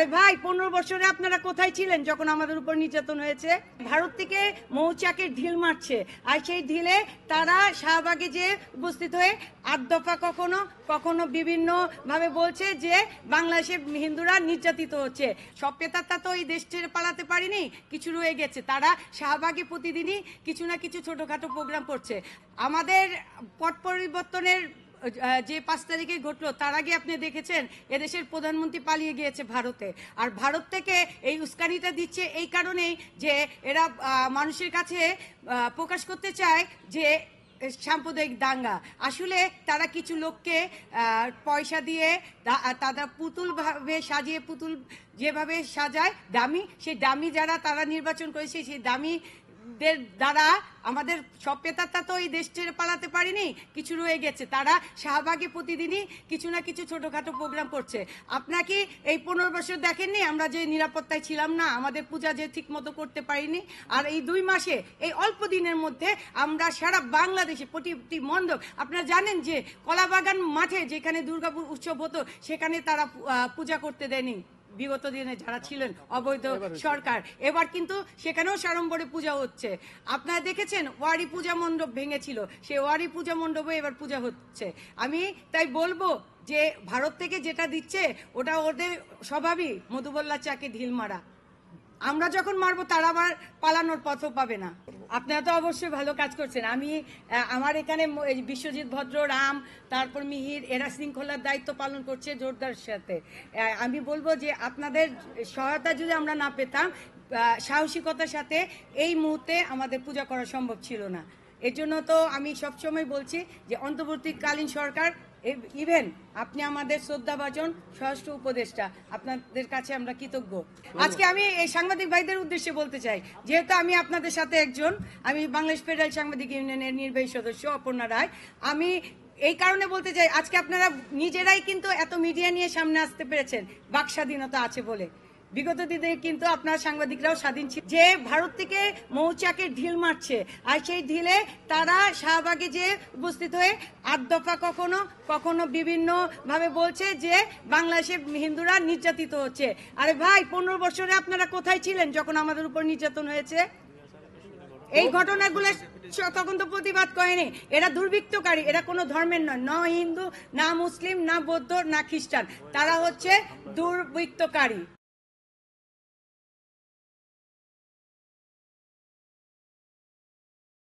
আরে ভাই 15 বছরে আপনারা কোথায় ছিলেন যখন আমাদের উপর নির্যাতন হয়েছে? ভারত থেকে মৌচাকের ঢিল মারছে, আর সেই ঢিলে তারা শাহবাগে যে উপস্থিত হয়ে 8 দফা কখনো কখনো বিভিন্ন ভাবে বলছে যে বাংলাদেশের হিন্দুরা নির্যাতিত হচ্ছে। সব পেতাত্তা তো এই দেশ ছেড়ে পালাতে পারিনি, কিছু রয়ে গেছে। তারা শাহবাগে প্রতিদিনই কিছু না কিছু ছোটখাটো প্রোগ্রাম করছে। আমাদের পট পরিবর্তনের যে 5 তারিখে ঘটলো, তার আগে আপনি দেখেছেন এদেশের প্রধানমন্ত্রী পালিয়ে গিয়েছে ভারতে। আর ভারত থেকে এই উস্কানিটা দিচ্ছে এই কারণেই যে এরা মানুষের কাছে প্রকাশ করতে চায় যে সাম্প্রদায়িক দাঙ্গা। আসলে তারা কিছু লোককে পয়সা দিয়ে তারা পুতুল ভাবে সাজিয়ে, পুতুল যেভাবে সাজায় দামি, সেই দামি যারা তারা নির্বাচন করেছে, সেই দামি দের দ্বারা আমাদের সব পেতাত্তা তো এই দেশ ছেড়ে পালাতে পারিনি, কিছু রয়ে গেছে। তারা শাহবাগে প্রতিদিনই কিছু না কিছু ছোটখাটো প্রোগ্রাম করছে। আপনারা কি এই 15 বছর দেখেননি আমরা যে নিরাপত্তায় ছিলাম না, আমাদের পূজা যে ঠিক মতো করতে পারিনি? আর এই 2 মাসে, এই অল্প দিনের মধ্যে আমরা সারা বাংলাদেশে প্রতিটি মণ্ডপ, আপনারা জানেন যে কলাবাগান মাঠে যেখানে দুর্গা উৎসব হতো সেখানে তারা পূজা করতে দেয়নি বিগত দিনে যারা ছিলেন অবৈধ সরকার। এবার কিন্তু সেখানেও সাড়ম্বরে পূজা হচ্ছে। আপনারা দেখেছেন ওয়ারি পূজা মণ্ডপ ভেঙেছিল, সেই ওয়ারি পূজা মণ্ডপে এবার পূজা হচ্ছে। আমি তাই বলবো যে ভারত থেকে যেটা দিচ্ছে ওটা ওদের স্বভাবই মধুবল্লা চাকে ঢিল মারা। আমরা যখন মারবো তারা আবার পালানোর পথও পাবে না। আপনারা তো অবশ্যই ভালো কাজ করছেন। আমার এখানে বিশ্বজিৎ ভদ্র, রাম, তারপর মিহির, এরা শৃঙ্খলার দায়িত্ব পালন করছে জোরদার সাথে। আমি বলবো যে আপনাদের সহায়তা যদি আমরা না পেতাম, সাহসিকতার সাথে এই মুহূর্তে আমাদের পূজা করা সম্ভব ছিল না। এর জন্য তো আমি সবসময় বলছি যে অন্তর্বর্তীকালীন সরকার, ইভেন আপনি আমাদের শ্রদ্ধাভাজন স্বরাষ্ট্র উপদেষ্টা, আপনাদের কাছে আমরা কৃতজ্ঞ। আজকে আমি এই সাংবাদিক ভাইদের উদ্দেশ্যে বলতে চাই, যেহেতু আমি আপনাদের সাথে একজন, আমি বাংলাদেশ ফেডারেল সাংবাদিক ইউনিয়নের নির্বাহী সদস্য অপর্ণা রায়। আমি এই কারণে বলতে চাই, আজকে আপনারা নিজেরাই কিন্তু এত মিডিয়া নিয়ে সামনে আসতে পেরেছেন বাক স্বাধীনতা আছে বলে। বিগত দিনে কিন্তু আপনার সাংবাদিকরাও স্বাধীন ছিল। যে ভারত থেকে মৌচাকের ঢিল মারছে, আর সেই ঢিলে তারা শাহবাগে যে উপস্থিত হয়ে 8 দফা কখনো কখনো বিভিন্ন ভাবে বলছে যে বাংলাদেশের হিন্দুরা নির্যাতিত হচ্ছে। আরে ভাই 15 বছরে আপনারা কোথায় ছিলেন যখন আমাদের উপর নির্যাতন হয়েছে? এই ঘটনাগুলো তখন তো প্রতিবাদ করেনি। এরা দুর্বৃত্তকারী, এরা কোনো ধর্মের নয়, না হিন্দু, না মুসলিম, না বৌদ্ধ, না খ্রিস্টান, তারা হচ্ছে দুর্বৃত্তকারী।